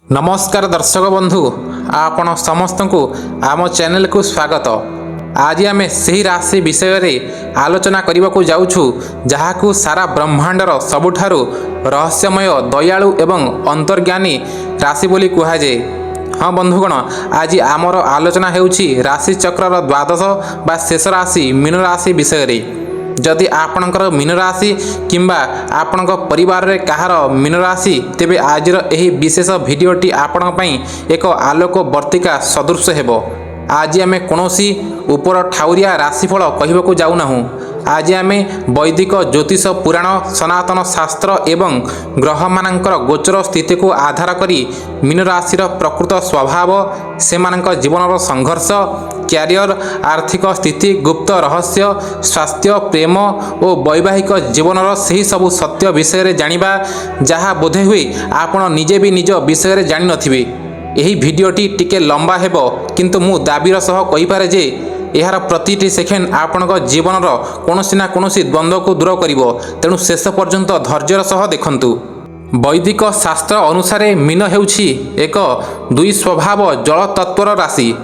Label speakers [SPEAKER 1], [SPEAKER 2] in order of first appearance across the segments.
[SPEAKER 1] नमस्कार दर्शक बंधु आपण समस्त को आम चैनल को स्वागत। आज आम से राशि विषय रे आलोचना करने को जाऊँ जहाँ सारा ब्रह्मांडर सबुठारु रहस्यमय दयालु एवं अंतर्ज्ञानी राशि बोली कहुए। हाँ बंधुगण, आज आमर आलोचना होउछि राशि चक्रर द्वादश बा शेष राशि मीन राशि विषय रे। जदि आपणकर मीन राशि किंबा आपणक परिवार रे कहार मीन राशि तेबे आजर एही विशेष भिडियोटी आपण पई एक आलोक वर्तिका सदृश हेबो। आज आमे कोनोसी उपर ठाउरिया राशिफल कहबाकू जाऊ नाहु। आज आमे वैदिक ज्योतिष पुराण सनातन शास्त्र एवं ग्रहमानंकर गोचर स्थिति को आधार करी मीन राशिर प्रकृत स्वभाव, सेमानंक जीवनर संघर्ष, क्यारियर, आर्थिक स्थिति, गुप्त रहस्य, स्वास्थ्य, प्रेम और वैवाहिक जीवनर सही सबु सत्य विषय जानिबा जहाँ बोधे हुए आपण निजे भी निज विषय जानि नथिबे। एही भिडियोटी टिके लंबा हेबो, किंतु मु दाबीर सह कहि पारे जे यार प्रतिटी सेकेंड आपणक जीवनर कोनोसी ना कोनोसी द्वंद्व को दूर करिवो। तेणु शेष पर्यंत धैर्यर सह देखंतु। वैदिक शास्त्र अनुसार मीन हेउछि एक दुई स्वभाव जल तत्वर राशि।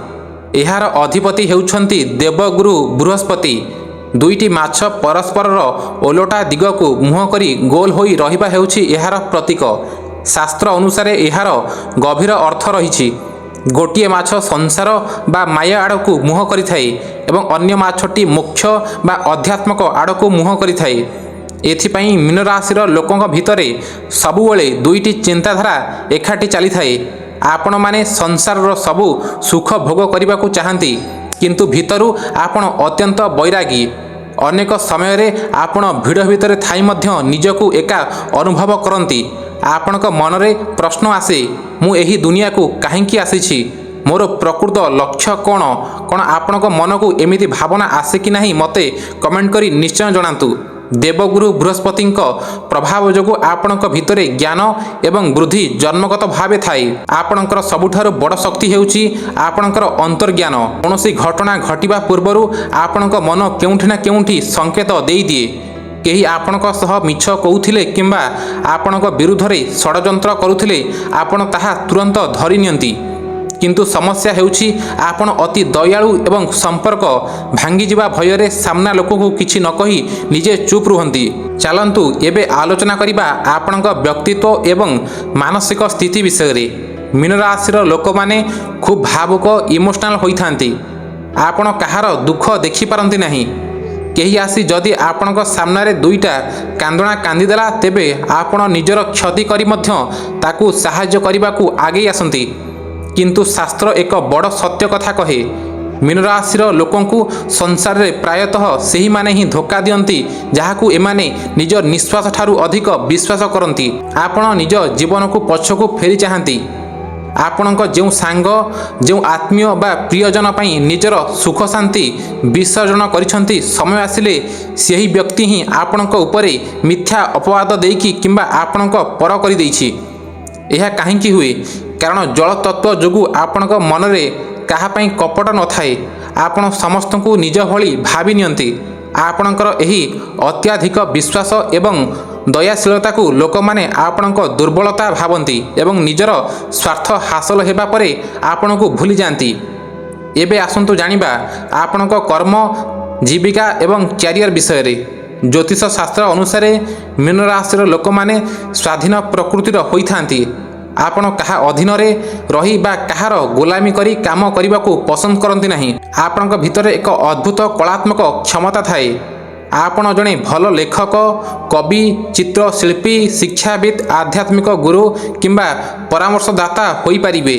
[SPEAKER 1] यार अधिपति हेउछंती देवगुरु बृहस्पति। दुईटी माछ परस्परर ओलोटा दिग को मुह करी गोल होई रहिबा हेउछि यार प्रतीक। शास्त्र अनुसार यार गभीर अर्थ रहिछि। गोटिए माछ संसार बा माया आड़ को मुह करिथाए एवं अन्य माछटी मोक्ष बा अध्यात्मक आड़ को मुह करिथाए। एथिपाई मीन राशिर लोकंक भितरे सबुबेले दुईटी चिंताधारा एकाठी चली थाए। आपण माने संसारर सबु सुख भोग करने को चाहती, किंतु भितरु आपण अत्यंत बैरागी। अनेक समय रे आपण भिड़ भितर थाई मध्य निजकू एका अनुभव करती। आपणक मनरे प्रश्न आसे, मु एही दुनिया को काहींकी आसीछि, मोर प्रकृत लक्ष्य कौन कौन आपणक मन को एमिति भावना आसे कि नहीं मते कमेंट करी निश्चय जणातु। देवगुरु बृहस्पति प्रभाव जोगु आपणक भितरे ज्ञान एवं वृद्धि जन्मगत भावे थाए। आपणकर सबुठारु बड़ शक्ति हेउछि आपणकर अंतर्ज्ञान। कौनसी घटना घटिबा पूर्वरु आपणक मन केउठी ना केउठी संकेत देई दिए। केही आपणक सह मिछ कहूथिले किंबा आपणक विरुद्धरे षडयंत्र करुथिले आपण ताहा तुरंत धरि नियंती। किंतु समस्या हेउछि आपण अति दयालु एवं संपर्क भांगी जिबा भयरे सामना लोक को किछि न कहि निजे चुप रुहंती। चलंतु एबे आलोचना करिबा आपणक व्यक्तित्व एवं मानसिक स्थिति विषय रे। मीन राशिर लोक माने खूब भावुक इमोशनल होइथांती। आपण कहार दुख देखि पारंती नाही। केही आसी जदि आपणक सामने दुईटा कांदणा कांदीदेला तेबे आपण निजर क्षति करी मध्य ताकू साहाय्य करबाकू आगे आसंती। किंतु शास्त्र एक बड़ सत्य कथा कहे, मीन राशिर लोकंकु संसार रे प्रायतः सेही माने ही धोखा दियंती जहाकू एमाने निज निश्वास ठारू अधिक विश्वास करंती। आपण निज जीवन को पछकू फेरी चाहंती। आपणक जो सांग जो आत्मीय बा प्रियजन पई निजर सुख शांति विसर्जन करिसंती, समय आसिले सेही व्यक्ति ही आपणक उपरे मिथ्या अपवाद देकी किंबा आपणक पर करि दैछि। यह काहींकी हुए कारण जल तत्व जोगु आपणक मनरे काहा पई कपट न थाए। आपण समस्त को निज भली भावी नियंती। आपणकर एही अत्याधिक विश्वास एवं दयाशीलता को लोक माने आपणक दुर्बलता भावंती एवं निजर स्वार्थ हासिल हेबा परे आपण को भूली जाती। एबे आसंतु जानिबा आपणक कर्म, जीविका एवं क्यारियर विषय रे। ज्योतिष शास्त्र अनुसार मीन राशिर लोक माने स्वाधीन प्रकृतिर होइथांती। आपण कहा अधीन रे रही बा कहार गोलामी करी काम करने को पसंद करती नहीं। आपणक भितर एक अद्भुत कलात्मक क्षमता थाए। आपण जड़े भल लेखक, कवि, चित्रशिल्पी, शिक्षाविद, आध्यात्मिक गुरु किंबा परामर्शदाता होई पारिबे।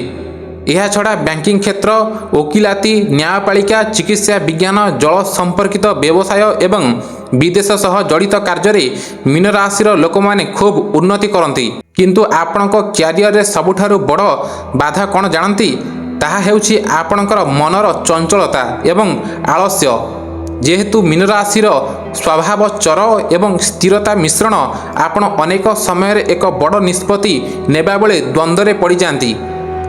[SPEAKER 1] यह छड़ा बैंकिंग क्षेत्र, वकिलाती, न्यायपालिका, चिकित्सा विज्ञान, जल संपर्कित व्यवसाय एवं विदेश सह जड़ित कार्य मीन राशिर लोक माने खूब उन्नति करती। किंतु आपणक क्यारियर रे सबुठारु बड़ बाधा कौन जानती? ताहा हेउछि आपणकर मनर चंचलता एवं आलस्य। जेहेतु मीन राशिर स्वभाव चर एवं स्थिरता मिश्रण, आपण अनेक समय एक बड़ निष्पत्ति नेबा बेले द्वंद्वरे पड़ी जाती।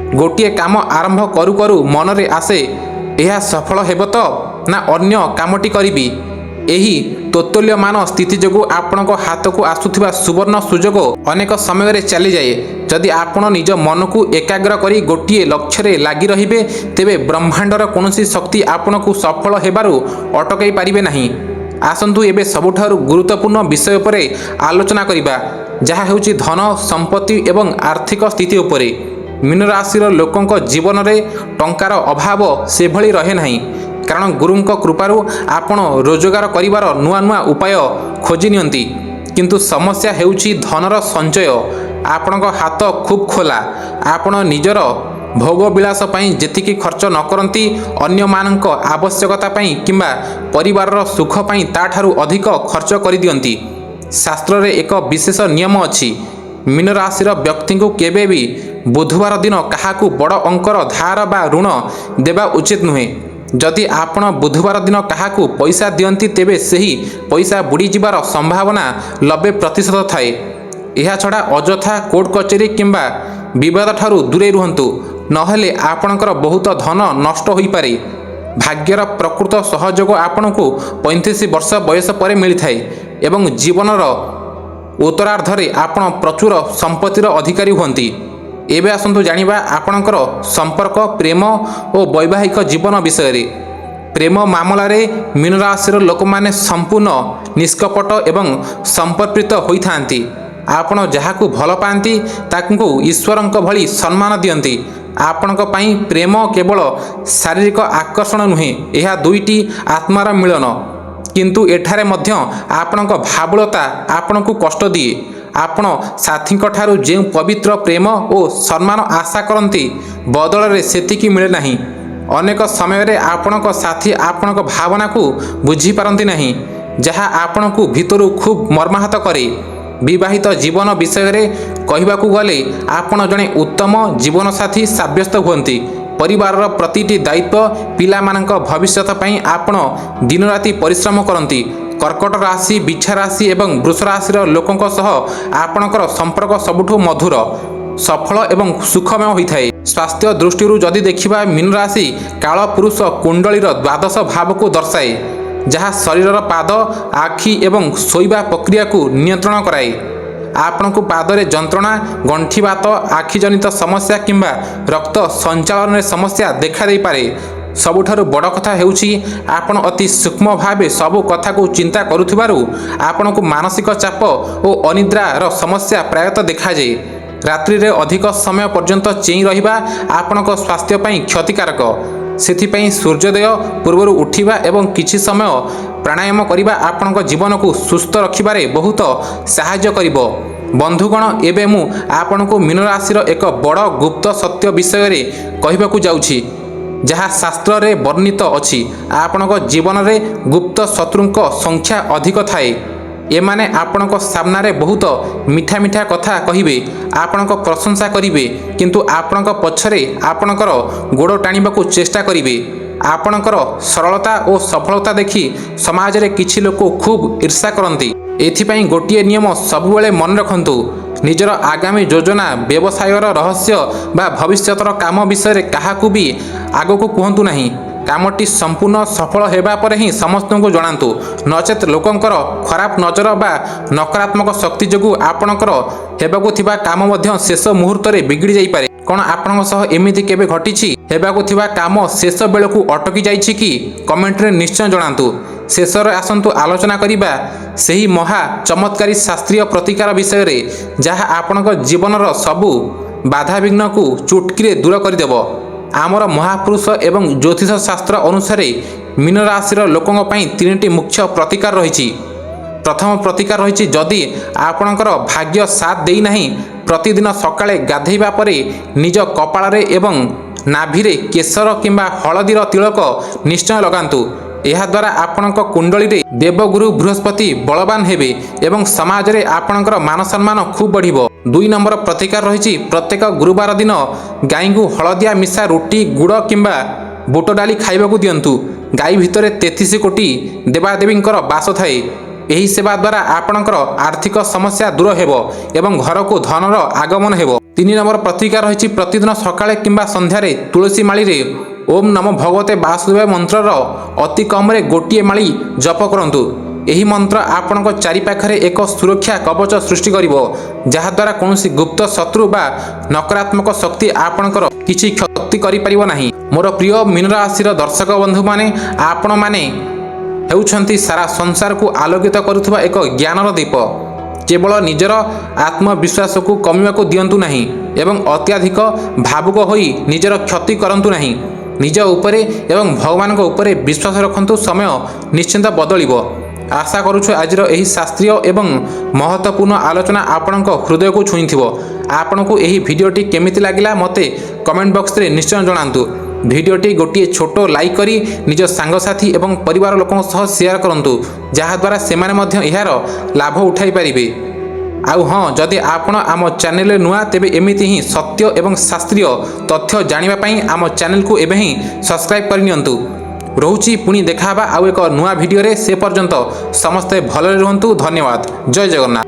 [SPEAKER 1] गोटिए काम आरंभ करू करू मनरे आसे, यह सफल हेब तो ना अन्य कामटी करिबी। ଏହି ତୋତଲ୍ୟମାନ ସ୍ଥିତି ଯୋଗୁଁ ଆପଣଙ୍କ ହାତକୁ ଆସୁଥିବା ସୁବର୍ଣ୍ଣ ସୁଯୋଗ ଅନେକ ସମୟରେ ଚାଲିଯାଏ। ଯଦି ଆପଣ ନିଜ ମନକୁ ଏକାଗ୍ର କରି ଗୋଟିଏ ଲକ୍ଷ୍ୟରେ ଲାଗି ରହିବେ, ତେବେ ବ୍ରହ୍ମାଣ୍ଡର କୌଣସି ଶକ୍ତି ଆପଣଙ୍କୁ ସଫଳ ହେବାରୁ ଅଟକାଇ ପାରିବେ ନାହିଁ। ଆସନ୍ତୁ ଏବେ ସବୁଠାରୁ ଗୁରୁତ୍ୱପୂର୍ଣ୍ଣ ବିଷୟ ଉପରେ ଆଲୋଚନା କରିବା, ଯାହା ହେଉଛି ଧନ, ସମ୍ପତ୍ତି ଏବଂ ଆର୍ଥିକ ସ୍ଥିତି ଉପରେ। ମୀନ ରାଶିର ଲୋକଙ୍କ ଜୀବନରେ ଟଙ୍କାର ଅଭାବ ସେଭଳି ରହେ ନାହିଁ, କାରଣ ଗୁରୁଙ୍କ କୃପାରୁ ଆପଣ ରୋଜଗାର କରିବାର ନୂଆ ନୂଆ ଉପାୟ ଖୋଜି ନିଅନ୍ତି। କିନ୍ତୁ ସମସ୍ୟା ହେଉଛି ଧନର ସଞ୍ଚୟ। ଆପଣଙ୍କ ହାତ ଖୁବ୍ ଖୋଲା। ଆପଣ ନିଜର ଭୋଗବିଳାସ ପାଇଁ ଯେତିକି ଖର୍ଚ୍ଚ ନ କରନ୍ତି, ଅନ୍ୟମାନଙ୍କ ଆବଶ୍ୟକତା ପାଇଁ କିମ୍ବା ପରିବାରର ସୁଖ ପାଇଁ ତାଠାରୁ ଅଧିକ ଖର୍ଚ୍ଚ କରିଦିଅନ୍ତି। ଶାସ୍ତ୍ରରେ ଏକ ବିଶେଷ ନିୟମ ଅଛି, ମୀନ ରାଶିର ବ୍ୟକ୍ତିଙ୍କୁ କେବେ ବି ବୁଧବାର ଦିନ କାହାକୁ ବଡ଼ ଅଙ୍କର ଧାର ବା ଋଣ ଦେବା ଉଚିତ ନୁହେଁ। ଯଦି ଆପଣ ବୁଧବାର ଦିନ କାହାକୁ ପଇସା ଦିଅନ୍ତି, ତେବେ ସେହି ପଇସା ବୁଡ଼ିଯିବାର ସମ୍ଭାବନା 90% ଥାଏ। ଏହାଛଡ଼ା ଅଯଥା କୋର୍ଟ କଚେରୀ କିମ୍ବା ବିବାଦ ଠାରୁ ଦୂରେଇ ରୁହନ୍ତୁ, ନହେଲେ ଆପଣଙ୍କର ବହୁତ ଧନ ନଷ୍ଟ ହୋଇପାରେ। ଭାଗ୍ୟର ପ୍ରକୃତ ସହଯୋଗ ଆପଣଙ୍କୁ 35 ବର୍ଷ ବୟସ ପରେ ମିଳିଥାଏ ଏବଂ ଜୀବନର ଉତ୍ତରାର୍ଦ୍ଧରେ ଆପଣ ପ୍ରଚୁର ସମ୍ପତ୍ତିର ଅଧିକାରୀ ହୁଅନ୍ତି। ଏବେ ଆସନ୍ତୁ ଜାଣିବା ଆପଣଙ୍କର ସମ୍ପର୍କ, ପ୍ରେମ ଓ ବୈବାହିକ ଜୀବନ ବିଷୟରେ। ପ୍ରେମ ମାମଲାରେ ମୀନ ରାଶିର ଲୋକମାନେ ସମ୍ପୂର୍ଣ୍ଣ ନିଷ୍କପଟ ଏବଂ ସମର୍ପିତ ହୋଇଥାନ୍ତି। ଆପଣ ଯାହାକୁ ଭଲ ପାଆନ୍ତି ତାଙ୍କୁ ଈଶ୍ୱରଙ୍କ ଭଳି ସମ୍ମାନ ଦିଅନ୍ତି। ଆପଣଙ୍କ ପାଇଁ ପ୍ରେମ କେବଳ ଶାରୀରିକ ଆକର୍ଷଣ ନୁହେଁ, ଏହା ଦୁଇଟି ଆତ୍ମାର ମିଳନ। କିନ୍ତୁ ଏଠାରେ ମଧ୍ୟ ଆପଣଙ୍କ ଭାବୁଳତା ଆପଣଙ୍କୁ କଷ୍ଟ ଦିଏ। ଆପଣ ସାଥୀଙ୍କ ଠାରୁ ଯେଉଁ ପବିତ୍ର ପ୍ରେମ ଓ ସମ୍ମାନ ଆଶା କରନ୍ତି, ବଦଳରେ ସେତିକି ମିଳେ ନାହିଁ। ଅନେକ ସମୟରେ ଆପଣଙ୍କ ସାଥୀ ଆପଣଙ୍କ ଭାବନାକୁ ବୁଝିପାରନ୍ତି ନାହିଁ, ଯାହା ଆପଣଙ୍କୁ ଭିତରୁ ଖୁବ୍ ମର୍ମାହତ କରେ। ବିବାହିତ ଜୀବନ ବିଷୟରେ କହିବାକୁ ଗଲେ, ଆପଣ ଜଣେ ଉତ୍ତମ ଜୀବନସାଥୀ ସାବ୍ୟସ୍ତ ହୁଅନ୍ତି। ପରିବାରର ପ୍ରତିଟି ଦାୟିତ୍ୱ, ପିଲାମାନଙ୍କ ଭବିଷ୍ୟତ ପାଇଁ ଆପଣ ଦିନରାତି ପରିଶ୍ରମ କରନ୍ତି। କର୍କଟ ରାଶି, ବିଛା ରାଶି ଏବଂ ବୃଷ ରାଶିର ଲୋକଙ୍କ ସହ ଆପଣଙ୍କର ସମ୍ପର୍କ ସବୁଠୁ ମଧୁର, ସଫଳ ଏବଂ ସୁଖମୟ ହୋଇଥାଏ। ସ୍ୱାସ୍ଥ୍ୟ ଦୃଷ୍ଟିରୁ ଯଦି ଦେଖିବା, ମୀନ ରାଶି କାଳପୁରୁଷ କୁଣ୍ଡଳୀର ଦ୍ୱାଦଶ ଭାବକୁ ଦର୍ଶାଏ, ଯାହା ଶରୀରର ପାଦ, ଆଖି ଏବଂ ଶୋଇବା ପ୍ରକ୍ରିୟାକୁ ନିୟନ୍ତ୍ରଣ କରାଏ। ଆପଣଙ୍କୁ ପାଦରେ ଯନ୍ତ୍ରଣା, ଗଣ୍ଠିବାତ, ଆଖିଜନିତ ସମସ୍ୟା କିମ୍ବା ରକ୍ତ ସଞ୍ଚାଳନରେ ସମସ୍ୟା ଦେଖାଦେଇପାରେ। ସବୁଠାରୁ ବଡ଼ କଥା ହେଉଛି, ଆପଣ ଅତି ସୂକ୍ଷ୍ମ ଭାବେ ସବୁ କଥାକୁ ଚିନ୍ତା କରୁଥିବାରୁ ଆପଣଙ୍କୁ ମାନସିକ ଚାପ ଓ ଅନିଦ୍ରାର ସମସ୍ୟା ପ୍ରାୟତଃ ଦେଖାଯାଏ। ରାତ୍ରିରେ ଅଧିକ ସମୟ ପର୍ଯ୍ୟନ୍ତ ଚେଇଁ ରହିବା ଆପଣଙ୍କ ସ୍ୱାସ୍ଥ୍ୟ ପାଇଁ କ୍ଷତିକାରକ। ସେଥିପାଇଁ ସୂର୍ଯ୍ୟୋଦୟ ପୂର୍ବରୁ ଉଠିବା ଏବଂ କିଛି ସମୟ ପ୍ରାଣାୟାମ କରିବା ଆପଣଙ୍କ ଜୀବନକୁ ସୁସ୍ଥ ରଖିବାରେ ବହୁତ ସାହାଯ୍ୟ କରିବ। ବନ୍ଧୁଗଣ, ଏବେ ମୁଁ ଆପଣଙ୍କୁ ମୀନ ରାଶିର ଏକ ବଡ଼ ଗୁପ୍ତ ସତ୍ୟ ବିଷୟରେ କହିବାକୁ ଯାଉଛି, ଯାହା ଶାସ୍ତ୍ରରେ ବର୍ଣ୍ଣିତ ଅଛି। ଆପଣଙ୍କ ଜୀବନରେ ଗୁପ୍ତ ଶତ୍ରୁଙ୍କ ସଂଖ୍ୟା ଅଧିକ ଥାଏ। ଏମାନେ ଆପଣଙ୍କ ସାମ୍ନାରେ ବହୁତ ମିଠା ମିଠା କଥା କହିବେ, ଆପଣଙ୍କ ପ୍ରଶଂସା କରିବେ, କିନ୍ତୁ ଆପଣଙ୍କ ପଛରେ ଆପଣଙ୍କର ଗୋଡ଼ ଟାଣିବାକୁ ଚେଷ୍ଟା କରିବେ। ଆପଣଙ୍କର ସରଳତା ଓ ସଫଳତା ଦେଖି ସମାଜରେ କିଛି ଲୋକ ଖୁବ୍ ଈର୍ଷା କରନ୍ତି। ଏଥିପାଇଁ ଗୋଟିଏ ନିୟମ ସବୁବେଳେ ମନେ ରଖନ୍ତୁ, ନିଜର ଆଗାମୀ ଯୋଜନା, ବ୍ୟବସାୟର ରହସ୍ୟ ବା ଭବିଷ୍ୟତର କାମ ବିଷୟରେ କାହାକୁ ବି ଆଗକୁ କୁହନ୍ତୁ ନାହିଁ। କାମଟି ସମ୍ପୂର୍ଣ୍ଣ ସଫଳ ହେବା ପରେ ହିଁ ସମସ୍ତଙ୍କୁ ଜଣାନ୍ତୁ, ନଚେତ୍ ଲୋକଙ୍କର ଖରାପ ନଜର ବା ନକାରାତ୍ମକ ଶକ୍ତି ଯୋଗୁଁ ଆପଣଙ୍କର ହେବାକୁ ଥିବା କାମ ମଧ୍ୟ ଶେଷ ମୁହୂର୍ତ୍ତରେ ବିଗିଡ଼ି ଯାଇପାରେ। କ'ଣ ଆପଣଙ୍କ ସହ ଏମିତି କେବେ ଘଟିଛି? ହେବାକୁ ଥିବା କାମ ଶେଷ ବେଳକୁ ଅଟକି ଯାଇଛି କି? କମେଣ୍ଟରେ ନିଶ୍ଚୟ ଜଣାନ୍ତୁ। ଶେଷରେ ଆସନ୍ତୁ ଆଲୋଚନା କରିବା ସେହି ମହା ଚମତ୍କାରୀ ଶାସ୍ତ୍ରୀୟ ପ୍ରତିକାର ବିଷୟରେ, ଯାହା ଆପଣଙ୍କ ଜୀବନର ସବୁ ବାଧାବିଘ୍ନକୁ ଚୁଟକିରେ ଦୂର କରିଦେବ। ଆମର ମହାପୁରୁଷ ଏବଂ ଜ୍ୟୋତିଷ ଶାସ୍ତ୍ର ଅନୁସାରେ ମୀନ ରାଶିର ଲୋକଙ୍କ ପାଇଁ ତିନିଟି ମୁଖ୍ୟ ପ୍ରତିକାର ରହିଛି। ପ୍ରଥମ ପ୍ରତିକାର ରହିଛି, ଯଦି ଆପଣଙ୍କର ଭାଗ୍ୟ ସାଥ ଦେଇନାହିଁ, ପ୍ରତିଦିନ ସକାଳେ ଗାଧୋଇବା ପରେ ନିଜ କପାଳରେ ଏବଂ ନାଭିରେ କେଶର କିମ୍ବା ହଳଦୀର ତିଳକ ନିଶ୍ଚୟ ଲଗାନ୍ତୁ। ଏହାଦ୍ୱାରା ଆପଣଙ୍କ କୁଣ୍ଡଳୀରେ ଦେବଗୁରୁ ବୃହସ୍ପତି ବଳବାନ ହେବେ ଏବଂ ସମାଜରେ ଆପଣଙ୍କର ମାନସମ୍ମାନ ଖୁବ୍ ବଢ଼ିବ। 2 ନମ୍ବର ପ୍ରତିକାର ରହିଛି, ପ୍ରତ୍ୟେକ ଗୁରୁବାର ଦିନ ଗାଈଙ୍କୁ ହଳଦିଆ ମିଶା ରୁଟି, ଗୁଡ଼ କିମ୍ବା ବୁଟ ଡାଲି ଖାଇବାକୁ ଦିଅନ୍ତୁ। ଗାଈ ଭିତରେ 33 କୋଟି ଦେବାଦେବୀଙ୍କର ବାସ ଥାଏ। ଏହି ସେବା ଦ୍ୱାରା ଆପଣଙ୍କର ଆର୍ଥିକ ସମସ୍ୟା ଦୂର ହେବ ଏବଂ ଘରକୁ ଧନର ଆଗମନ ହେବ। 3 ନମ୍ବର ପ୍ରତିକାର ରହିଛି, ପ୍ରତିଦିନ ସକାଳେ କିମ୍ବା ସନ୍ଧ୍ୟାରେ ତୁଳସୀ ମାଳିରେ ଓମ୍ ନମୋ ଭଗବତେ ବାସୁଦେବ ମନ୍ତ୍ରର ଅତି କମ୍ରେ ଗୋଟିଏ ମାଳି ଜପ କରନ୍ତୁ। ଏହି ମନ୍ତ୍ର ଆପଣଙ୍କ ଚାରିପାଖରେ ଏକ ସୁରକ୍ଷା କବଚ ସୃଷ୍ଟି କରିବ, ଯାହାଦ୍ୱାରା କୌଣସି ଗୁପ୍ତ ଶତ୍ରୁ ବା ନକାରାତ୍ମକ ଶକ୍ତି ଆପଣଙ୍କର କିଛି କ୍ଷତି କରିପାରିବ ନାହିଁ। ମୋର ପ୍ରିୟ ମୀନ ରାଶିର ଦର୍ଶକ ବନ୍ଧୁମାନେ, ଆପଣମାନେ ହେଉଛନ୍ତି ସାରା ସଂସାରକୁ ଆଲୋକିତ କରୁଥିବା ଏକ ଜ୍ଞାନର ଦୀପ। କେବଳ ନିଜର ଆତ୍ମବିଶ୍ୱାସକୁ କମିବାକୁ ଦିଅନ୍ତୁ ନାହିଁ ଏବଂ ଅତ୍ୟଧିକ ଭାବୁକ ହୋଇ ନିଜର କ୍ଷତି କରନ୍ତୁ ନାହିଁ। ନିଜ ଉପରେ ଏବଂ ଭଗବାନଙ୍କ ଉପରେ ବିଶ୍ୱାସ ରଖନ୍ତୁ। ସମୟ ନିଶ୍ଚିନ୍ତ ବଦଳିବ। ଆଶା କରୁଛୁ ଆଜିର ଏହି ଶାସ୍ତ୍ରୀୟ ଏବଂ ମହତ୍ତ୍ୱପୂର୍ଣ୍ଣ ଆଲୋଚନା ଆପଣଙ୍କ ହୃଦୟକୁ ଛୁଇଁଥିବ। ଆପଣଙ୍କୁ ଏହି ଭିଡ଼ିଓଟି କେମିତି ଲାଗିଲା ମୋତେ କମେଣ୍ଟ ବକ୍ସରେ ନିଶ୍ଚୟ ଜଣାନ୍ତୁ। ଭିଡ଼ିଓଟି ଗୋଟିଏ ଛୋଟ ଲାଇକ୍ କରି ନିଜ ସାଙ୍ଗସାଥି ଏବଂ ପରିବାର ଲୋକଙ୍କ ସହ ସେୟାର କରନ୍ତୁ, ଯାହାଦ୍ୱାରା ସେମାନେ ମଧ୍ୟ ଏହାର ଲାଭ ଉଠାଇ ପାରିବେ। ଆଉ ହଁ, ଯଦି ଆପଣ ଆମ ଚ୍ୟାନେଲରେ ନୂଆ, ତେବେ ଏମିତି ହିଁ ସତ୍ୟ ଏବଂ ଶାସ୍ତ୍ରୀୟ ତଥ୍ୟ ଜାଣିବା ପାଇଁ ଆମ ଚ୍ୟାନେଲକୁ ଏବେ ହିଁ ସବସ୍କ୍ରାଇବ୍ କରିନିଅନ୍ତୁ। ରହୁଛି, ପୁଣି ଦେଖାହେବା ଆଉ ଏକ ନୂଆ ଭିଡ଼ିଓରେ। ସେ ପର୍ଯ୍ୟନ୍ତ ସମସ୍ତେ ଭଲରେ ରୁହନ୍ତୁ। ଧନ୍ୟବାଦ। ଜୟ ଜଗନ୍ନାଥ।